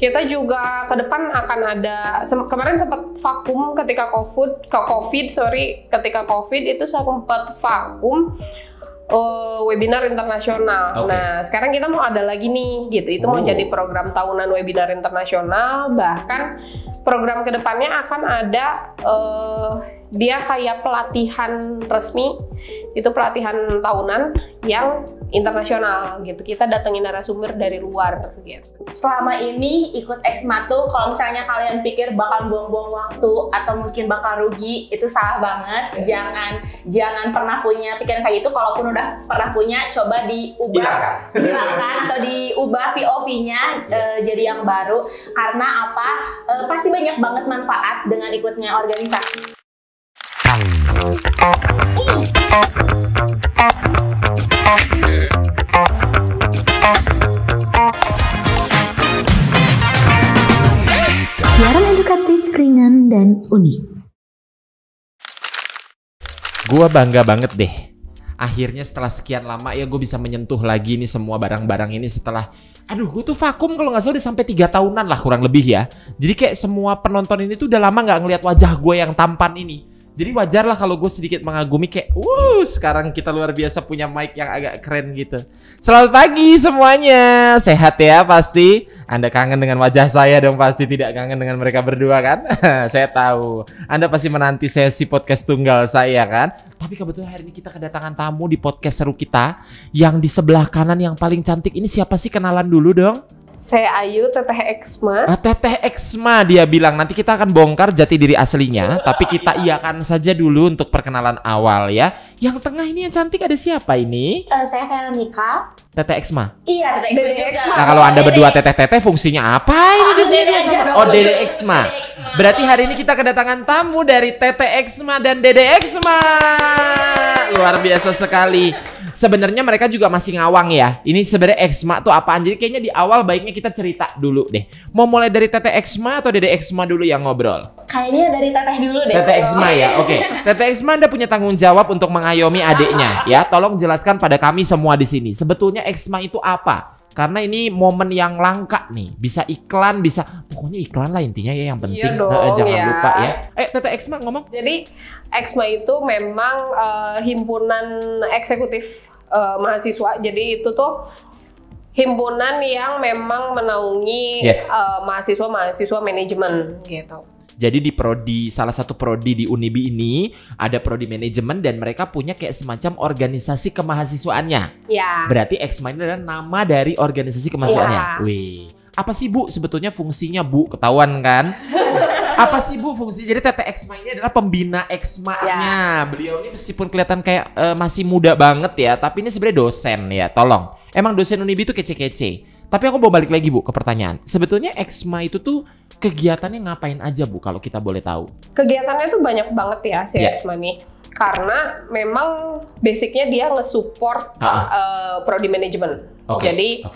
Kita juga ke depan akan ada, kemarin sempat vakum ketika ketika COVID itu sempat vakum webinar internasional. Nah, sekarang kita mau ada lagi nih, gitu. Itu mau jadi program tahunan webinar internasional. Bahkan program kedepannya akan ada dia kayak pelatihan resmi, itu pelatihan tahunan yang internasional gitu. Kita datengin narasumber dari luar gitu. Selama ini ikut Exma tuh, kalau misalnya kalian pikir bakal buang-buang waktu atau mungkin bakal rugi, itu salah banget. Jangan pernah punya pikiran kayak gitu. Kalaupun udah pernah punya, coba diubah, hilangkan atau diubah POV-nya jadi yang baru. Karena apa? Pasti banyak banget manfaat dengan ikutnya organisasi. Siaran edukatif ringan dan unik. Gua bangga banget deh. Akhirnya setelah sekian lama ya gue bisa menyentuh lagi nih semua barang-barang ini setelah gue tuh vakum kalau nggak salah udah sampai 3 tahunan lah kurang lebih ya. Jadi kayak semua penonton ini tuh udah lama nggak ngeliat wajah gue yang tampan ini. Jadi wajar lah kalau gue sedikit mengagumi kayak, sekarang kita luar biasa punya mic yang agak keren gitu. Selamat pagi semuanya, sehat ya pasti. Anda kangen dengan wajah saya dong, pasti tidak kangen dengan mereka berdua kan? Saya tahu, Anda pasti menanti sesi podcast tunggal saya kan? Tapi kebetulan hari ini kita kedatangan tamu di podcast seru kita. Yang di sebelah kanan yang paling cantik ini siapa sih, kenalan dulu dong? Saya Ayu, Teteh Exma. Teteh Exma dia bilang, nanti kita akan bongkar jati diri aslinya, tapi kita iakan saja dulu untuk perkenalan awal ya. Yang tengah ini yang cantik ada siapa ini? Saya Veronica. Teteh Exma. Iya, Teteh Exma juga. Nah, kalau Anda berdua teteh-teteh fungsinya apa ini di sini? Dede Exma. Berarti hari ini kita kedatangan tamu dari Teteh Exma dan Dede Exma. Luar biasa sekali. Sebenarnya mereka juga masih ngawang ya. Ini sebenarnya Exma tuh apaan? Jadi kayaknya di awal baiknya kita cerita dulu deh. Mau mulai dari Teteh Exma atau Dede Exma dulu yang ngobrol? Kayaknya dari Teteh dulu deh. Teteh Exma ya, oke. Teteh Exma, Anda punya tanggung jawab untuk mengayomi adiknya ya. Tolong jelaskan pada kami semua di sini. Sebetulnya Exma itu apa? Karena ini momen yang langka nih. Bisa iklan, bisa pokoknya iklan lah intinya ya yang penting. Iya dong, jangan ya. lupa ya. Teteh Exma ngomong. Jadi Exma itu memang himpunan eksekutif mahasiswa. Jadi itu tuh himpunan yang memang menaungi mahasiswa-mahasiswa manajemen gitu. Jadi di prodi, salah satu prodi di Unibi ini ada prodi manajemen dan mereka punya kayak semacam organisasi kemahasiswaannya. Ya. Berarti Exma ini adalah nama dari organisasi kemahasiswaannya. Ya. Wih, apa sih Bu sebetulnya fungsinya Bu? Ketahuan kan? Apa sih Bu fungsi? Jadi Teteh Exma ini adalah pembina Exma-nya. Beliau ini meskipun kelihatan kayak masih muda banget ya, tapi ini sebenarnya dosen ya. Tolong. Emang dosen Unibi itu kece-kece. Tapi aku mau balik lagi Bu ke pertanyaan. Sebetulnya Exma itu tuh kegiatannya ngapain aja Bu kalau kita boleh tahu? Kegiatannya tuh banyak banget ya si Exma nih. Karena memang basicnya dia nge-support prodi manajemen. Jadi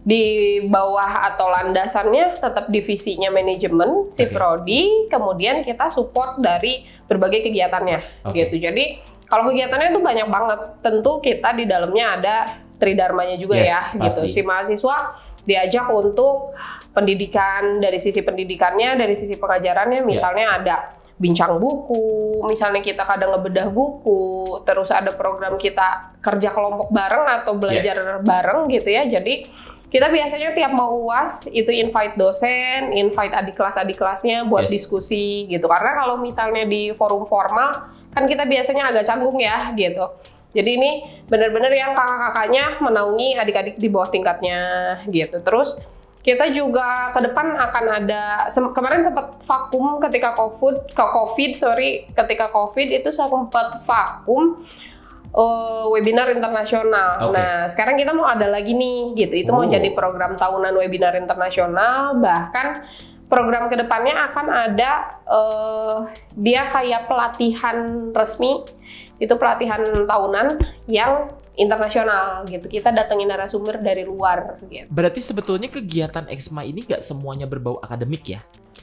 di bawah atau landasannya tetap divisinya manajemen si prodi, kemudian kita support dari berbagai kegiatannya gitu. Jadi kalau kegiatannya itu banyak banget. Tentu kita di dalamnya ada tridharmanya juga ya gitu. Si mahasiswa diajak untuk pendidikan, dari sisi pendidikannya, dari sisi pengajarannya, misalnya ada bincang buku, misalnya kita kadang ngebedah buku, terus ada program kita kerja kelompok bareng atau belajar bareng gitu ya. Jadi kita biasanya tiap mau UAS itu invite dosen, invite adik kelasnya buat diskusi gitu. Karena kalau misalnya di forum formal kan kita biasanya agak canggung ya gitu. Jadi ini benar-benar yang kakak-kakaknya menaungi adik-adik di bawah tingkatnya gitu. Terus kita juga ke depan akan ada, kemarin sempat vakum ketika ketika COVID itu sempat vakum webinar internasional. Nah, sekarang kita mau ada lagi nih gitu. Itu mau jadi program tahunan webinar internasional. Bahkan program kedepannya akan ada dia kayak pelatihan resmi, itu pelatihan tahunan yang internasional gitu. Kita datengin narasumber dari luar gitu. Berarti sebetulnya kegiatan Exma ini gak semuanya berbau akademik ya?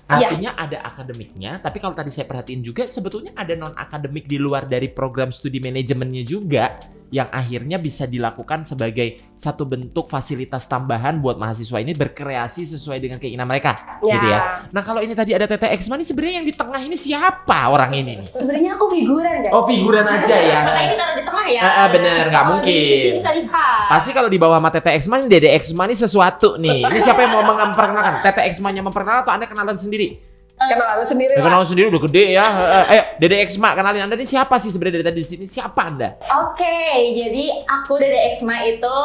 Artinya ada akademiknya, tapi kalau tadi saya perhatiin juga sebetulnya ada non-akademik di luar dari program studi manajemennya juga. yang akhirnya bisa dilakukan sebagai satu bentuk fasilitas tambahan buat mahasiswa ini berkreasi sesuai dengan keinginan mereka, gitu ya. Nah kalau ini tadi ada Tete Exma nih, sebenarnya yang di tengah ini siapa orang ini nih? Sebenarnya aku figuran guys. Oh figuran aja ya. Makanya kita taruh di tengah ya. Bener, nggak mungkin. Di sisi bisa lihat. Pasti kalau di bawah sama Tete Exma ini Dede Exma ini sesuatu nih. Ini siapa yang mau memperkenalkan? Tete Exma-nya memperkenalkan atau Anda kenalan sendiri? Kenalan sendiri lah. Kenalan sendiri udah gede ya. Ayo Dede Exma, kenalin Anda ini siapa sih sebenarnya dari tadi di sini? Siapa Anda? Oke, jadi aku Dede Exma itu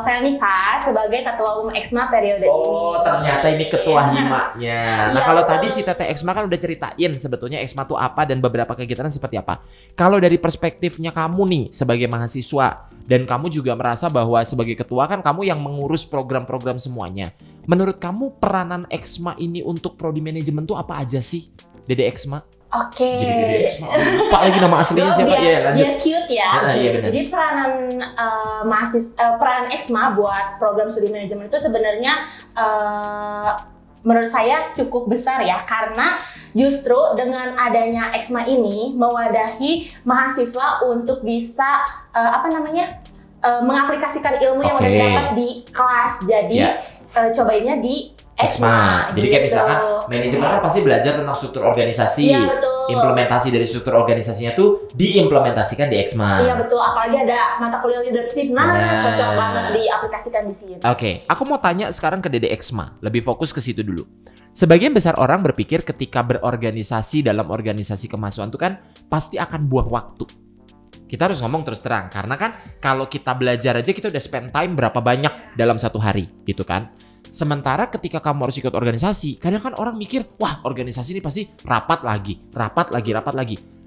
Veronica sebagai ketua umum Exma periode ini. Oh, ternyata ini ketua himanya. Nah, Iya, kalau betul. tadi si Tete Exma kan udah ceritain sebetulnya Exma tuh apa dan beberapa kegiatan seperti apa. Kalau dari perspektifnya kamu nih sebagai mahasiswa dan kamu juga merasa bahwa sebagai ketua kan kamu yang mengurus program-program semuanya. Menurut kamu peranan Exma ini untuk prodi manajemen tuh apa aja sih, Dede Exma? Oke. Jadi Dede Exma. Lupa lagi nama aslinya siapa? Biar, Iya, lanjut. biar cute ya. Iya, benar. Jadi peran Exma buat program studi manajemen itu sebenarnya menurut saya cukup besar ya, karena justru dengan adanya Exma ini mewadahi mahasiswa untuk bisa mengaplikasikan ilmu yang udah didapat di kelas. Jadi cobainnya di Exma. Jadi kayak misalkan manajemen kan pasti belajar tentang struktur organisasi. Iya, betul. Implementasi dari struktur organisasinya tuh diimplementasikan di Exma. Iya betul, apalagi ada mata kuliah leadership. Nah, cocok banget diaplikasikan di sini. Oke, aku mau tanya sekarang ke Dede Exma. Lebih fokus ke situ dulu. Sebagian besar orang berpikir ketika berorganisasi dalam organisasi kemahasiswaan itu kan pasti akan buang waktu. Kita harus ngomong terus terang, karena kan kalau kita belajar aja kita udah spend time berapa banyak dalam satu hari, gitu kan. Sementara ketika kamu harus ikut organisasi, kadang kan orang mikir, wah organisasi ini pasti rapat lagi.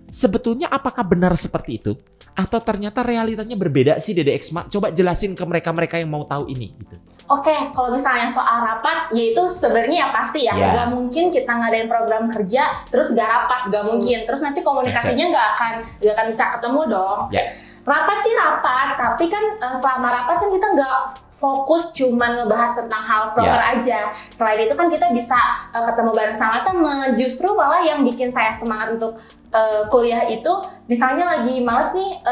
Sebetulnya apakah benar seperti itu? Atau ternyata realitanya berbeda sih Dede Exma? Coba jelasin ke mereka-mereka yang mau tahu ini. Gitu. Oke, kalau misalnya soal rapat, ya itu sebenarnya ya pasti ya. Gak mungkin kita ngadain program kerja, terus gak rapat, gak mungkin. Terus nanti komunikasinya gak akan bisa ketemu dong. Rapat sih rapat, tapi kan selama rapat kan kita nggak fokus cuma ngebahas tentang hal proper aja. Selain itu kan kita bisa ketemu bareng sama temen. Justru malah yang bikin saya semangat untuk kuliah itu, misalnya lagi males nih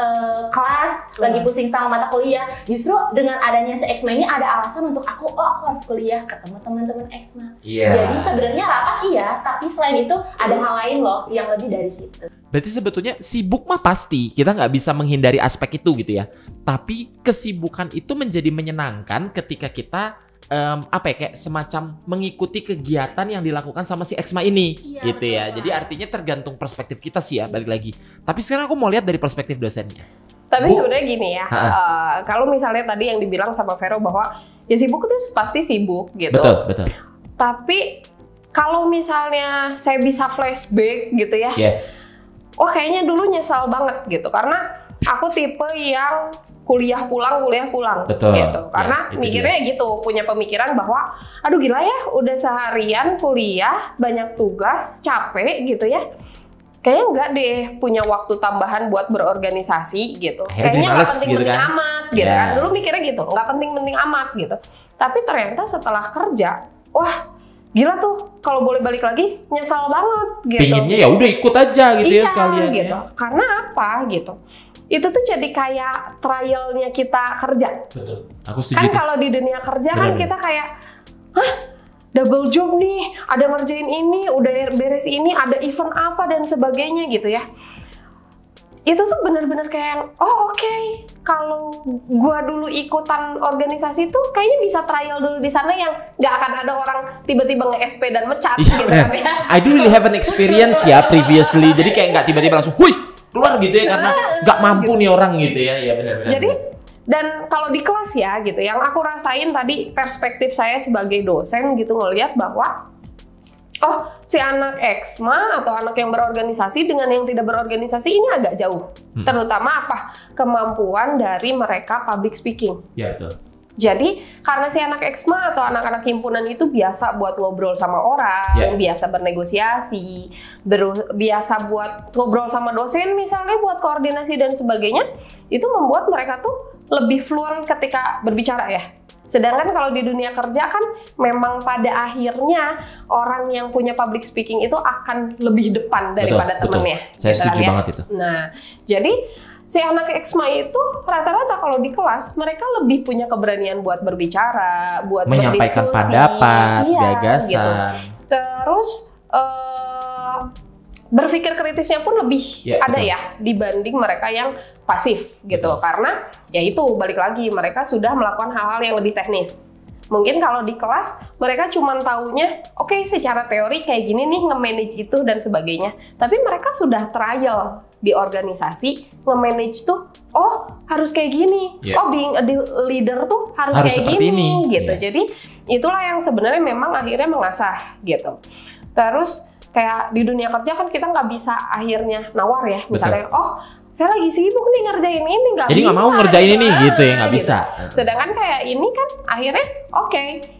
kelas, lagi pusing sama mata kuliah. Justru dengan adanya si Exma ini ada alasan untuk aku harus kuliah, ketemu teman-teman Exma. Jadi sebenarnya rapat iya, tapi selain itu ada hal lain loh yang lebih dari situ. Berarti sebetulnya sibuk mah pasti, kita nggak bisa menghindari aspek itu gitu ya. Tapi kesibukan itu menjadi menyenangkan ketika kita kayak semacam mengikuti kegiatan yang dilakukan sama si Exma ini, gitu ya. Jadi artinya tergantung perspektif kita sih ya, balik lagi. Tapi sekarang aku mau lihat dari perspektif dosennya. Tapi sebenarnya gini ya, kalau misalnya tadi yang dibilang sama Vero bahwa ya sibuk itu pasti sibuk gitu. Betul. Tapi kalau misalnya saya bisa flashback gitu ya. Wah kayaknya dulu nyesal banget gitu, karena aku tipe yang kuliah pulang gitu. Karena mikirnya gitu, punya pemikiran bahwa aduh gila ya, udah seharian kuliah, banyak tugas, capek gitu ya. Kayaknya enggak deh punya waktu tambahan buat berorganisasi gitu. Kayaknya nggak penting-penting amat gitu kan. Dulu mikirnya gitu, nggak penting-penting amat gitu. Tapi ternyata setelah kerja, wah gila tuh, kalau boleh balik lagi nyesal banget gitu. Pinginnya ya udah ikut aja gitu ya sekalian gitu. Karena apa gitu? Itu tuh jadi kayak trialnya kita kerja. Betul. Aku setuju. Kan kalau di dunia kerja kan kita kayak, double job nih, ada ngerjain ini, udah beres ini, ada event apa dan sebagainya gitu ya. Itu tuh benar-benar kayak, kalau gua dulu ikutan organisasi tuh kayaknya bisa trial dulu di sana yang nggak akan ada orang tiba-tiba nge-SP dan mecat gitu kan ya. I do really have an experience ya previously, jadi kayak nggak tiba-tiba langsung, keluar gitu ya karena nggak mampu nih orang gitu ya. Iya benar-benar. Jadi dan kalau di kelas ya gitu, yang aku rasain tadi perspektif saya sebagai dosen gitu ngelihat bahwa si anak Exma atau anak yang berorganisasi dengan yang tidak berorganisasi ini agak jauh. Terutama kemampuan dari mereka public speaking. Ya betul. Jadi karena si anak Exma atau anak-anak himpunan itu biasa buat ngobrol sama orang, biasa bernegosiasi, biasa buat ngobrol sama dosen misalnya buat koordinasi dan sebagainya, itu membuat mereka tuh lebih fluent ketika berbicara ya. Sedangkan kalau di dunia kerja kan memang pada akhirnya orang yang punya public speaking itu akan lebih depan daripada temennya. Saya setuju banget itu. Nah, jadi si anak Exma itu rata-rata kalau di kelas mereka lebih punya keberanian buat berbicara, buat menyampaikan berdiskusi, pendapat, gagasan. Gitu. Terus berpikir kritisnya pun lebih ada betul. ya dibanding mereka yang pasif gitu. Betul. Karena ya itu balik lagi mereka sudah melakukan hal-hal yang lebih teknis. Mungkin kalau di kelas mereka cuma taunya oke, secara teori kayak gini nih nge-manage itu dan sebagainya. Tapi mereka sudah trial di organisasi nge-manage tuh harus kayak gini. Being a leader tuh harus kayak gini gitu. Jadi itulah yang sebenarnya memang akhirnya mengasah gitu. Terus kayak di dunia kerja kan kita nggak bisa akhirnya nawar ya, misalnya saya lagi sibuk nih ngerjain ini, nggak bisa. Jadi nggak mau ngerjain ini gitu ya, nggak bisa. Sedangkan kayak ini kan akhirnya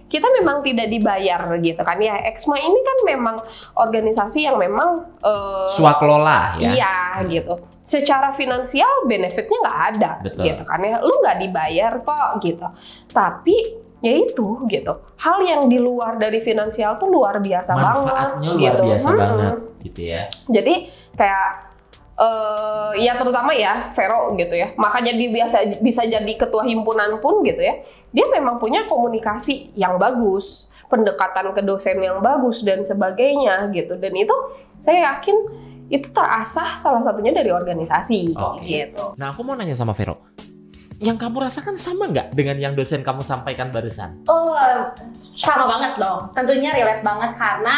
kita memang tidak dibayar gitu kan ya. Exma ini kan memang organisasi yang memang swakelola ya. Iya gitu. Secara finansial benefitnya nggak ada. Betul. Gitu kan ya. Lu nggak dibayar kok gitu. Tapi ya itu gitu, hal yang di luar dari finansial tuh luar biasa manfaatnya banget, luar biasa banget gitu ya. Jadi kayak ya terutama ya Vero gitu ya, makanya dia bisa jadi ketua himpunan pun gitu ya, dia memang punya komunikasi yang bagus, pendekatan ke dosen yang bagus dan sebagainya gitu, dan itu saya yakin itu terasah salah satunya dari organisasi gitu. Nah aku mau nanya sama Vero, yang kamu rasakan sama nggak dengan yang dosen kamu sampaikan barusan? Sama banget dong. Tentunya relate banget karena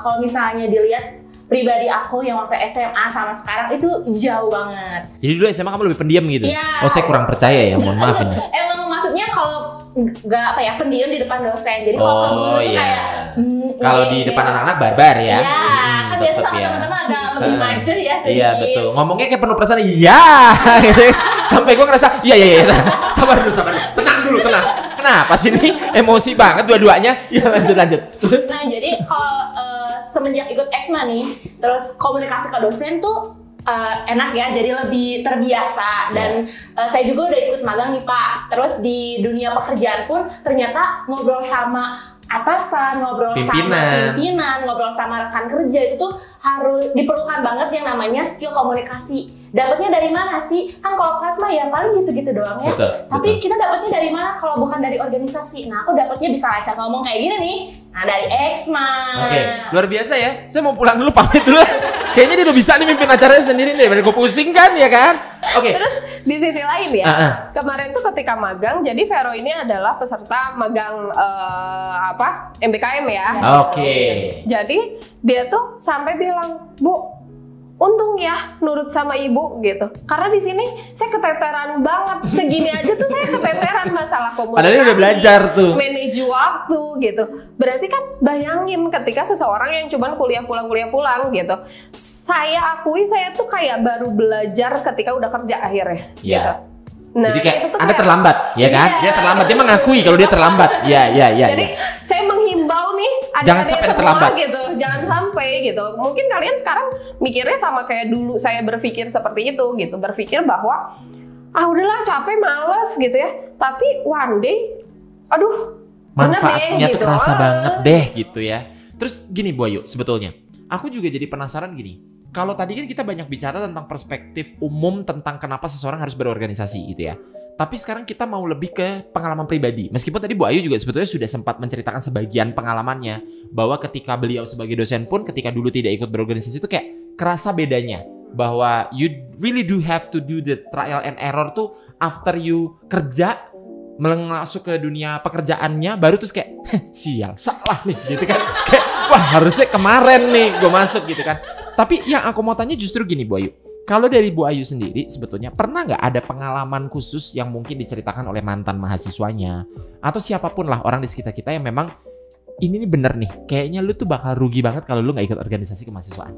kalau misalnya dilihat pribadi aku yang waktu SMA sama sekarang itu jauh banget. Jadi dulu SMA kamu lebih pendiam gitu? Ya, saya kurang percaya ya, mohon maaf ini. Emang maksudnya kalau nggak pendiam di depan dosen. Jadi kalau ke guru tuh kayak kalau di depan anak-anak barbar ya. Iya, kan biasa sama teman-teman agak lebih maju ya sedikit. Iya betul. Ngomongnya kayak penuh perasaan. Iya. Sampai gue ngerasa iya. Sabar dulu. Tenang. Kenapa sih ini emosi banget dua-duanya? Ya lanjut. Nah jadi kalau semenjak ikut Exma nih, terus komunikasi ke dosen tuh enak ya, jadi lebih terbiasa. Dan saya juga udah ikut magang nih Pak. Terus di dunia pekerjaan pun ternyata ngobrol sama atasan, ngobrol sama pimpinan, ngobrol sama rekan kerja itu tuh harus diperlukan banget yang namanya skill komunikasi. Dapatnya dari mana sih? Kan kalau kelas mah ya paling gitu-gitu doang ya. Tapi kita dapatnya dari mana kalau bukan dari organisasi? Nah aku dapatnya bisa lancar ngomong kayak gini nih. Nah dari Exma. Luar biasa ya. Saya mau pulang dulu, pamit dulu. Kayaknya dia udah bisa nih mimpin acaranya sendiri nih. Daripada gue pusing kan ya kan? Terus di sisi lain ya, kemarin tuh ketika magang, jadi Vero ini adalah peserta magang MBKM ya. Jadi dia tuh sampai bilang, Bu, untung ya nurut sama ibu gitu. Karena di sini saya keteteran banget. Segini aja tuh saya keteteran masalah komunikasi. Padahal udah belajar tuh. Manage waktu gitu. Berarti kan bayangin ketika seseorang yang cuma kuliah pulang gitu. Saya akui saya tuh kayak baru belajar ketika udah kerja akhirnya gitu. Nah, jadi kayak itu tuh Anda terlambat, ya kan? Dia terlambat, dia mengakui kalau dia terlambat. Jadi saya menghimbau nih adik-adik semua gitu, jangan sampai gitu. Mungkin kalian sekarang mikirnya sama kayak dulu saya berpikir seperti itu gitu, berpikir bahwa udahlah capek, males gitu ya. Tapi one day, manfaatnya tuh gitu. kerasa banget deh gitu ya. Terus gini Bu Ayu, sebetulnya aku juga jadi penasaran gini. Kalau tadi kan kita banyak bicara tentang perspektif umum tentang kenapa seseorang harus berorganisasi gitu ya. Tapi sekarang kita mau lebih ke pengalaman pribadi. Meskipun tadi Bu Ayu juga sebetulnya sudah sempat menceritakan sebagian pengalamannya. Bahwa ketika beliau sebagai dosen pun ketika dulu tidak ikut berorganisasi itu kayak kerasa bedanya. Bahwa you really do have to do the trial and error tuh after you kerja. Masuk ke dunia pekerjaannya baru terus kayak sial, salah nih gitu kan. Kayak wah harusnya kemarin nih gue masuk gitu kan. Tapi yang aku mau tanya justru gini Bu Ayu. Kalau dari Bu Ayu sendiri sebetulnya pernah nggak ada pengalaman khusus yang mungkin diceritakan oleh mantan mahasiswanya atau siapapun lah orang di sekitar kita yang memang ini nih bener nih kayaknya lu tuh bakal rugi banget kalau lu nggak ikut organisasi kemahasiswaan.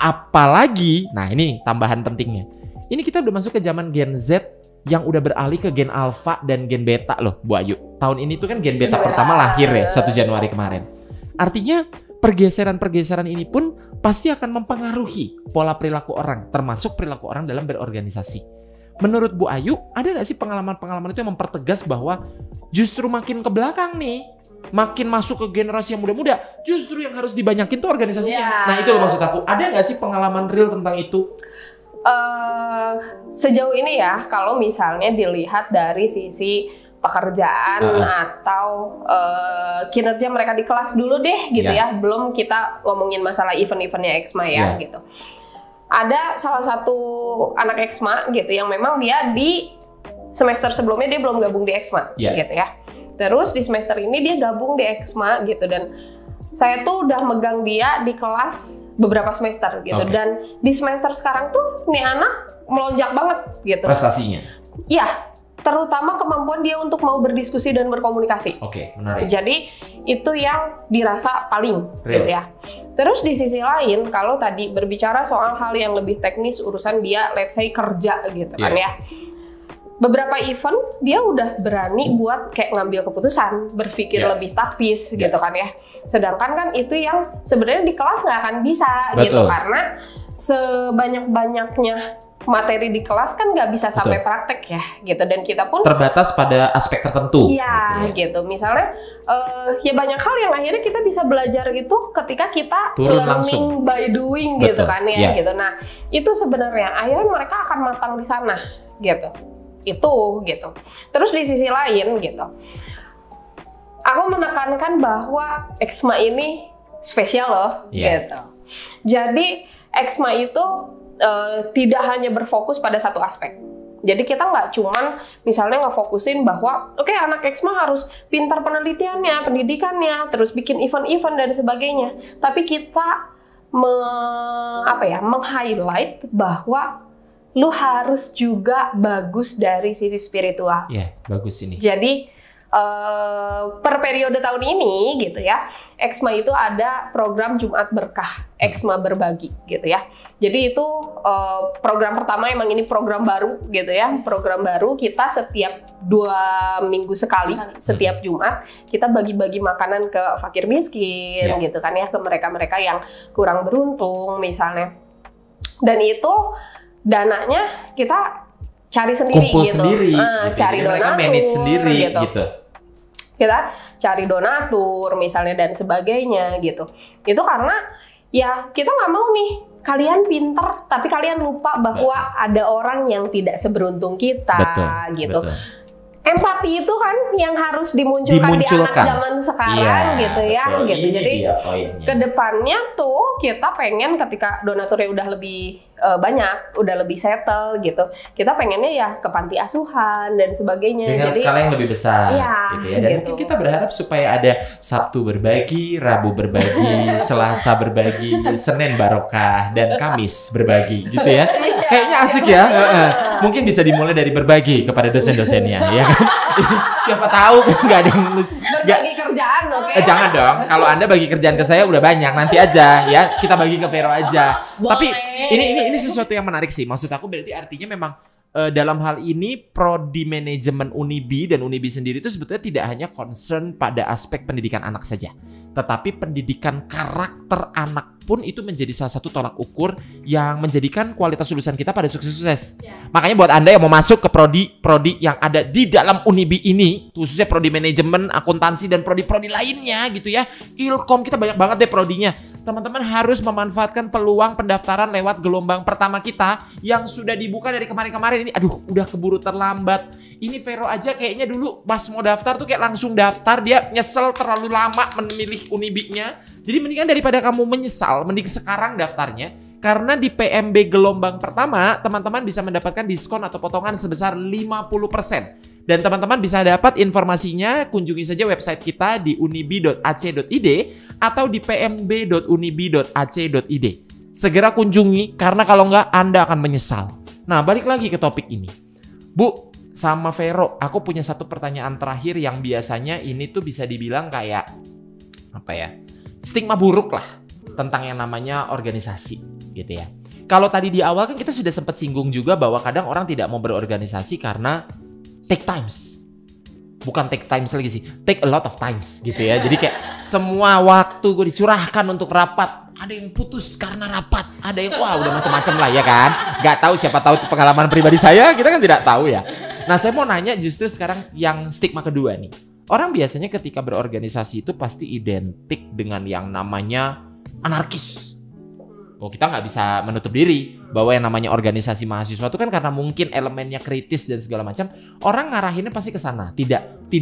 Apalagi, nah ini tambahan pentingnya. Ini kita udah masuk ke zaman Gen Z yang udah beralih ke gen alpha dan gen beta loh Bu Ayu. Tahun ini tuh kan gen beta pertama lahir ya 1 Januari kemarin. Artinya pergeseran-pergeseran ini pun pasti akan mempengaruhi pola perilaku orang, termasuk perilaku orang dalam berorganisasi. Menurut Bu Ayu, ada nggak sih pengalaman-pengalaman itu yang mempertegas bahwa justru makin ke belakang nih, makin masuk ke generasi yang muda-muda, justru yang harus dibanyakin tuh organisasinya. Nah itu loh maksud aku. Ada nggak sih pengalaman real tentang itu? Sejauh ini ya, kalau misalnya dilihat dari sisi pekerjaan atau kinerja mereka di kelas dulu deh gitu ya, belum kita ngomongin masalah event-eventnya EXMA ya gitu. Ada salah satu anak EXMA gitu yang memang dia di semester sebelumnya dia belum gabung di EXMA gitu ya. Terus di semester ini dia gabung di EXMA gitu, dan saya tuh udah megang dia di kelas beberapa semester gitu, dan di semester sekarang tuh nih anak melonjak banget gitu prestasinya. Iya, terutama kemampuan dia untuk mau berdiskusi dan berkomunikasi. Menarik. Jadi itu yang dirasa paling gitu ya. Terus di sisi lain, kalau tadi berbicara soal hal yang lebih teknis, urusan dia let's say kerja gitu kan ya. Beberapa event dia udah berani buat kayak ngambil keputusan, berpikir lebih taktis gitu kan ya. Sedangkan kan itu yang sebenarnya di kelas nggak akan bisa gitu, karena sebanyak-banyaknya materi di kelas kan nggak bisa sampai praktek ya gitu, dan kita pun terbatas pada aspek tertentu. Iya gitu. Misalnya ya banyak hal yang akhirnya kita bisa belajar itu ketika kita turun learning by doing gitu kan ya gitu. Nah itu sebenarnya akhirnya mereka akan matang di sana gitu. Itu gitu. Terus di sisi lain gitu, aku menekankan bahwa EXMA ini spesial loh gitu. Jadi EXMA itu tidak hanya berfokus pada satu aspek. Jadi kita nggak cuman misalnya ngefokusin bahwa oke, anak EXMA harus pintar penelitiannya, pendidikannya, terus bikin event-event dan sebagainya. Tapi kita meng-highlight bahwa lu harus juga bagus dari sisi spiritual. Iya, bagus ini. Jadi per periode tahun ini gitu ya, EXMA itu ada program Jumat Berkah, EXMA Berbagi gitu ya. Jadi itu program pertama, emang ini program baru gitu ya. Program baru, kita setiap 2 minggu sekali, setiap Jumat kita bagi-bagi makanan ke fakir miskin gitu kan ya, ke mereka-mereka yang kurang beruntung misalnya. Dan itu dananya kita cari sendiri. Kumpul gitu. Sendiri, cari donatur, mereka manage sendiri gitu. Kita cari donatur misalnya dan sebagainya gitu. Itu karena ya kita nggak mau nih kalian pinter tapi kalian lupa bahwa ada orang yang tidak seberuntung kita gitu. Empati itu kan yang harus dimunculkan di anak zaman sekarang gitu ya gitu. Jadi kedepannya tuh kita pengen ketika donaturnya udah lebih banyak, udah lebih settle gitu, kita pengennya ya ke panti asuhan dan sebagainya. Dengan jadi, skala yang lebih besar gitu ya. Dan mungkin kita berharap supaya ada Sabtu berbagi, Rabu berbagi, Selasa berbagi, Senin barokah, dan Kamis berbagi gitu ya. Kayaknya asik ya. Mungkin bisa dimulai dari berbagi kepada dosen-dosennya ya kan. Siapa tahu kan nggak ada yang berbagi kerjaan loh. Jangan dong. Kalau Anda bagi kerjaan ke saya udah banyak, nanti aja ya kita bagi ke Vero aja. Tapi ini sesuatu yang menarik sih. Maksud aku berarti artinya memang dalam hal ini prodi manajemen Unibi dan Unibi sendiri itu sebetulnya tidak hanya concern pada aspek pendidikan anak saja, tetapi pendidikan karakter anak pun itu menjadi salah satu tolak ukur yang menjadikan kualitas lulusan kita pada sukses-sukses. Makanya buat Anda yang mau masuk ke prodi yang ada di dalam Unibi ini, khususnya prodi manajemen, akuntansi, dan prodi-prodi lainnya gitu ya, Ilkom, kita banyak banget deh prodinya. Teman-teman harus memanfaatkan peluang pendaftaran lewat gelombang pertama kita yang sudah dibuka dari kemarin-kemarin ini. Aduh, udah keburu terlambat. Ini Vero aja kayaknya dulu pas mau daftar tuh kayak langsung daftar, dia nyesel terlalu lama memilih Unibi-nya. Jadi mendingan daripada kamu menyesal, mending sekarang daftarnya. Karena di PMB gelombang pertama, teman-teman bisa mendapatkan diskon atau potongan sebesar 50%. Dan teman-teman bisa dapat informasinya, kunjungi saja website kita di unibi.ac.id atau di pmb.unibi.ac.id. Segera kunjungi, karena kalau nggak Anda akan menyesal. Nah, balik lagi ke topik ini. Bu, sama Vero, aku punya satu pertanyaan terakhir yang biasanya ini tuh bisa dibilang kayak, apa ya, stigma buruk lah tentang yang namanya organisasi gitu ya. Kalau tadi di awal kan kita sudah sempat singgung juga bahwa kadang orang tidak mau berorganisasi karena take times. Bukan take times lagi sih, take a lot of times gitu ya. Jadi kayak semua waktu gue dicurahkan untuk rapat. Ada yang putus karena rapat, ada yang wah udah macam-macam lah ya kan. Gak tahu, siapa tahu itu pengalaman pribadi saya, kita kan tidak tahu ya. Nah, saya mau nanya justru sekarang yang stigma kedua nih. Orang biasanya ketika berorganisasi itu pasti identik dengan yang namanya anarkis. Oh, kita nggak bisa menutup diri. bahwa yang namanya organisasi mahasiswa itu kan karena mungkin elemennya kritis dan segala macam, orang ngarahinnya pasti ke sana. Tidak,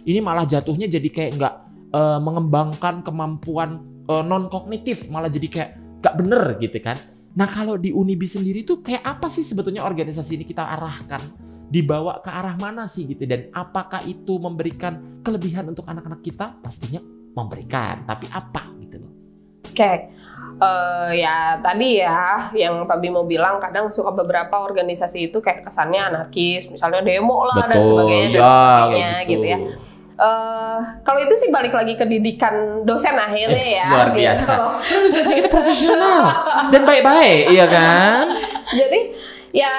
ini malah jatuhnya jadi kayak nggak mengembangkan kemampuan non kognitif, malah jadi kayak nggak bener gitu kan. Nah kalau di Unibi sendiri tuh kayak apa sih sebetulnya organisasi ini kita arahkan, dibawa ke arah mana sih gitu, dan apakah itu memberikan kelebihan untuk anak-anak kita? Pastinya memberikan, tapi apa gitu loh. Oke. Ya tadi ya yang Pak Bimo bilang kadang suka beberapa organisasi itu kayak kesannya anarkis, misalnya demo lah. Betul, dan sebagainya gitu ya. Kalau itu sih balik lagi ke didikan dosen akhirnya ya. Luar biasa. Gitu. Kita profesional dan baik-baik, iya kan? Jadi ya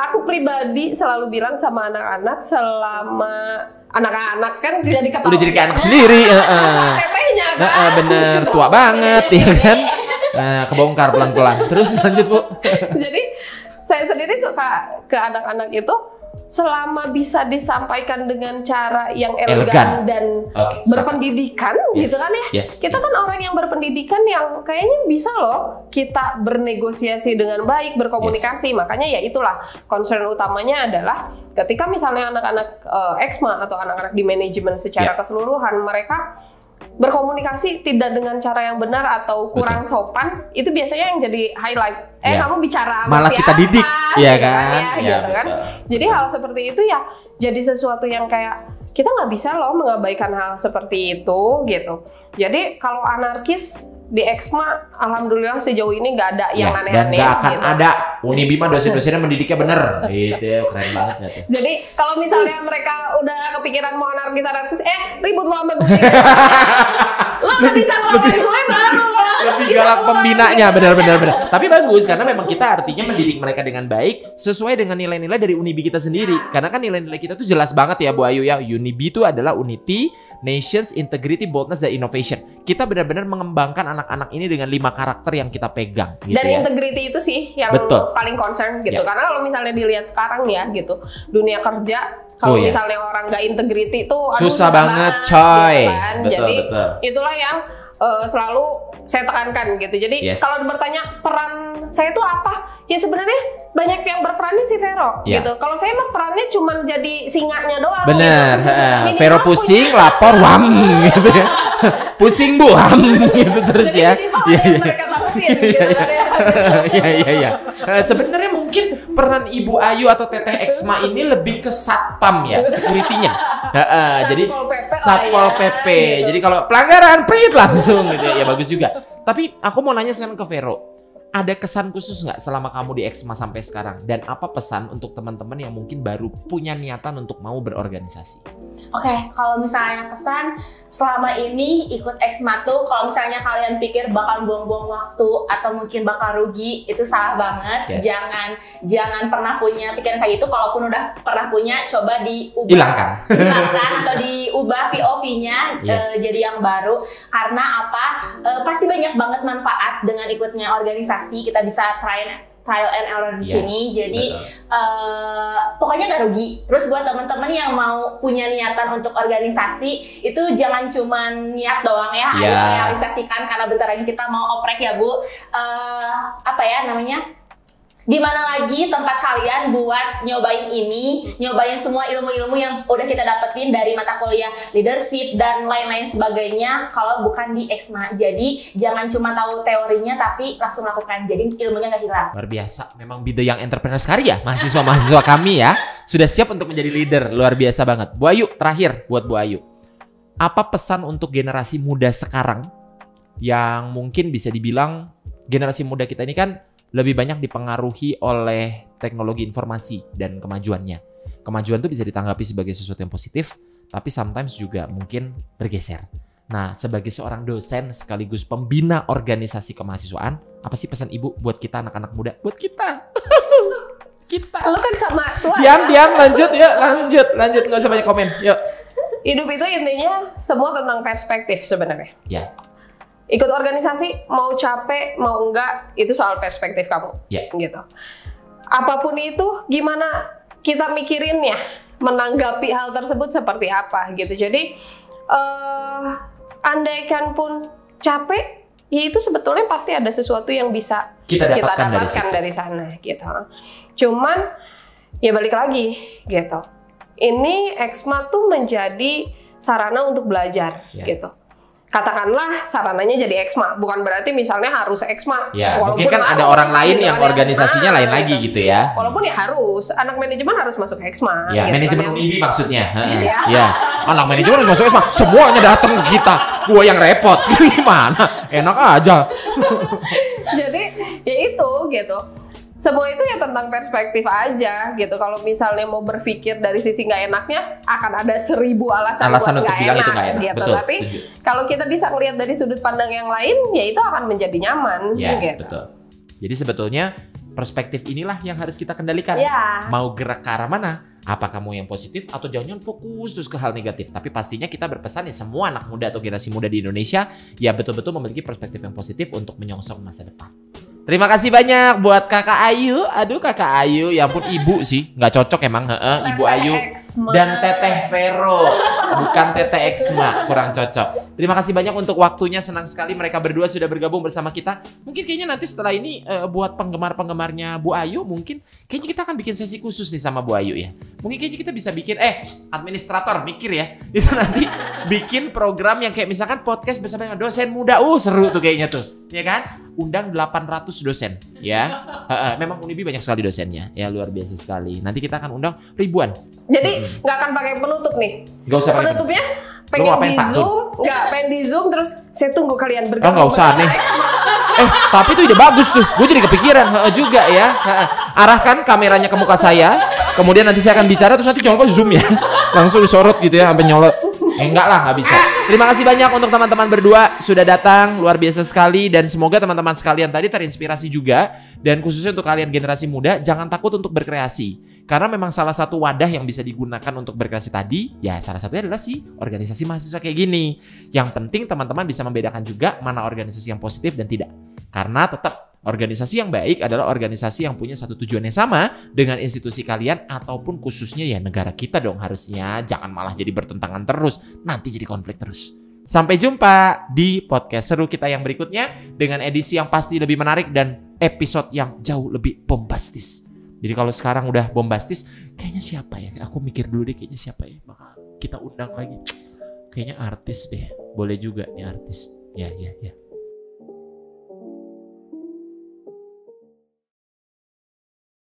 aku pribadi selalu bilang sama anak-anak selama anak-anak kan jadi ketawa. Udah jadi kayak anak sendiri. Tetehnya kan. Bener, tua banget ya kan. Nah, kebongkar pelan-pelan. Terus lanjut Bu. Jadi saya sendiri suka ke anak-anak itu selama bisa disampaikan dengan cara yang elegan dan berpendidikan gitu kan ya. Kita kan orang yang berpendidikan yang kayaknya bisa loh kita bernegosiasi dengan baik, berkomunikasi. Makanya ya itulah concern utamanya adalah ketika misalnya anak-anak eksma atau anak-anak di manajemen secara keseluruhan, mereka berkomunikasi tidak dengan cara yang benar atau kurang sopan, itu biasanya yang jadi highlight. Kamu bicara sama malah siapa? Kita didik, ya kan? Gitu kan. Jadi hal seperti itu ya jadi sesuatu yang kayak kita nggak bisa loh mengabaikan hal seperti itu gitu. Jadi kalau anarkis di eksma, alhamdulillah sejauh ini nggak ada yang aneh-aneh. Dan nggak akan gitu. ada. Unibi mah dosen-dosennya mendidiknya bener. Gitu, keren banget gitu. Jadi kalau misalnya mereka udah kepikiran mau anarkis, ribut lo sama gue. Lo nggak bisa ngelawan gue baru lo. Lebih galak pembinanya, benar. Tapi bagus karena memang kita artinya mendidik mereka dengan baik sesuai dengan nilai-nilai dari Unibi kita sendiri. Karena kan nilai-nilai kita tuh jelas banget ya Bu Ayu ya. Unibi itu adalah Unity, Nations, Integrity, Boldness, dan Innovation. Kita benar-benar mengembangkan anak-anak ini dengan 5 karakter yang kita pegang. Gitu. Dan integrity itu sih yang paling concern gitu. Karena kalau misalnya dilihat sekarang ya gitu, dunia kerja kalau misalnya orang nggak integrity itu susah banget coy. Gitu kan. Jadi itulah yang selalu saya tekankan gitu. Jadi kalau bertanya peran saya itu apa? Ya sebenarnya banyak yang berperannya si Vero gitu. Kalau saya mah perannya cuma jadi singanya doang. Bener. Gitu. Vero pusing, lapor, wam gitu ya. Pusing bu, wam gitu terus jadi ya. Mereka takutin gitu kan ya. Iya. Sebenarnya mungkin peran Ibu Ayu atau Teteh Eksma ini lebih ke satpam ya, security-nya. Jadi Satpol PP. Jadi kalau pelanggaran prit langsung gitu ya, bagus juga. Tapi aku mau nanya sekarang ke Vero. Ada kesan khusus nggak selama kamu di Eksma sampai sekarang? Dan apa pesan untuk teman-teman yang mungkin baru punya niatan untuk mau berorganisasi? Oke, kalau misalnya kesan selama ini ikut Eksma tuh, kalau misalnya kalian pikir bakal buang-buang waktu atau mungkin bakal rugi, itu salah banget. Jangan pernah punya pikiran kayak gitu. Kalaupun udah pernah punya, coba diubah. Hilangkan atau diubah POV-nya jadi yang baru. Karena apa? Pasti banyak banget manfaat dengan ikutnya organisasi. Kita bisa trial and error di sini, jadi pokoknya gak rugi. Terus buat teman-teman yang mau punya niatan untuk organisasi, itu jangan cuma niat doang ya, ayo realisasikan karena bentar lagi kita mau oprek ya Bu. Di mana lagi tempat kalian buat nyobain ini, nyobain semua ilmu-ilmu yang udah kita dapetin dari mata kuliah leadership dan lain-lain sebagainya kalau bukan di Eksma. Jadi jangan cuma tahu teorinya tapi langsung lakukan, jadi ilmunya nggak hilang. Luar biasa, memang bida yang entrepreneur sekali ya mahasiswa-mahasiswa kami ya. Sudah siap untuk menjadi leader, luar biasa banget. Bu Ayu, terakhir buat Bu Ayu. Apa pesan untuk generasi muda sekarang yang mungkin bisa dibilang generasi muda kita ini kan lebih banyak dipengaruhi oleh teknologi informasi dan kemajuannya. Kemajuan itu bisa ditanggapi sebagai sesuatu yang positif, tapi sometimes juga mungkin bergeser. Nah, sebagai seorang dosen sekaligus pembina organisasi kemahasiswaan, apa sih pesan Ibu buat kita anak-anak muda? Buat kita. Kita. Lu kan sama tua. Diam, lanjut, nggak usah banyak komen. Yuk. Hidup itu intinya semua tentang perspektif sebenarnya. Ya. Ikut organisasi, mau capek, mau enggak, itu soal perspektif kamu. Gitu. Apapun itu, gimana kita mikirinnya, menanggapi hal tersebut seperti apa gitu. Jadi, andaikan pun capek, ya itu sebetulnya pasti ada sesuatu yang bisa kita dapatkan dari sana gitu. Cuman ya balik lagi gitu. Ini EXMA tuh menjadi sarana untuk belajar gitu. Katakanlah sarananya jadi EXMA, bukan berarti misalnya harus EXMA. Ya, mungkin kan ada orang lain yang organisasinya lain lagi gitu ya. Walaupun ya harus, anak manajemen harus masuk EXMA. Ya, gitu manajemen UNIBI maksudnya. Ya, anak manajemen harus masuk EXMA. Semuanya datang ke kita, gua yang repot. Gimana? Enak aja. Jadi ya itu gitu. Semua itu ya tentang perspektif aja gitu. Kalau misalnya mau berpikir dari sisi nggak enaknya, akan ada 1000 alasan buat untuk bilang itu nggak enak. Gitu. Betul, tapi setuju. kalau kita bisa melihat dari sudut pandang yang lain, ya itu akan menjadi nyaman. Ya, gitu. betul. Jadi sebetulnya perspektif inilah yang harus kita kendalikan. Ya. Mau gerak ke arah mana? Apa kamu yang positif atau jangan fokus terus ke hal negatif. Tapi pastinya kita berpesan ya semua anak muda atau generasi muda di Indonesia ya betul-betul memiliki perspektif yang positif untuk menyongsong masa depan. Terima kasih banyak buat Kakak Ayu. Aduh Kakak Ayu, ya ampun ibu sih. Nggak cocok emang. Ibu Ayu dan Teteh Vero. Bukan Teteh EXMA. Kurang cocok. Terima kasih banyak untuk waktunya. Senang sekali mereka berdua sudah bergabung bersama kita. Mungkin kayaknya nanti setelah ini buat penggemar-penggemarnya Bu Ayu mungkin kayaknya kita akan bikin sesi khusus nih sama Bu Ayu ya. Mungkin kayaknya kita bisa bikin administrator mikir ya. Itu nanti bikin program yang kayak misalkan podcast bersama dosen muda. Seru tuh kayaknya tuh. Ya kan? Undang 800 dosen ya. Memang Unibi banyak sekali dosennya. Ya luar biasa sekali. Nanti kita akan undang ribuan. Jadi nggak akan pakai penutup nih. Nggak usah pakai penutupnya. Pengen di Zoom terus saya tunggu kalian bergabung. Nggak usah nih. Tapi itu ide bagus tuh. Gue jadi kepikiran juga ya. Arahkan kameranya ke muka saya. Kemudian nanti saya akan bicara terus nanti jangan lupa zoom ya. Langsung disorot gitu ya sampai nyolot. Enggak lah, nggak bisa. Terima kasih banyak untuk teman-teman berdua sudah datang, luar biasa sekali. Dan semoga teman-teman sekalian tadi terinspirasi juga. Dan khususnya untuk kalian generasi muda, jangan takut untuk berkreasi. Karena memang salah satu wadah yang bisa digunakan untuk berkreasi tadi, ya salah satunya adalah organisasi mahasiswa kayak gini. Yang penting teman-teman bisa membedakan juga mana organisasi yang positif dan tidak. Karena tetap organisasi yang baik adalah organisasi yang punya satu tujuan yang sama dengan institusi kalian ataupun khususnya ya negara kita dong harusnya. Jangan malah jadi bertentangan terus, nanti jadi konflik terus. Sampai jumpa di podcast seru kita yang berikutnya dengan edisi yang pasti lebih menarik dan episode yang jauh lebih bombastis. Jadi kalau sekarang udah bombastis, kayaknya siapa ya? Aku mikir dulu deh kayaknya siapa ya bakal kita undang lagi. Kayaknya artis deh. Boleh juga nih artis. Ya.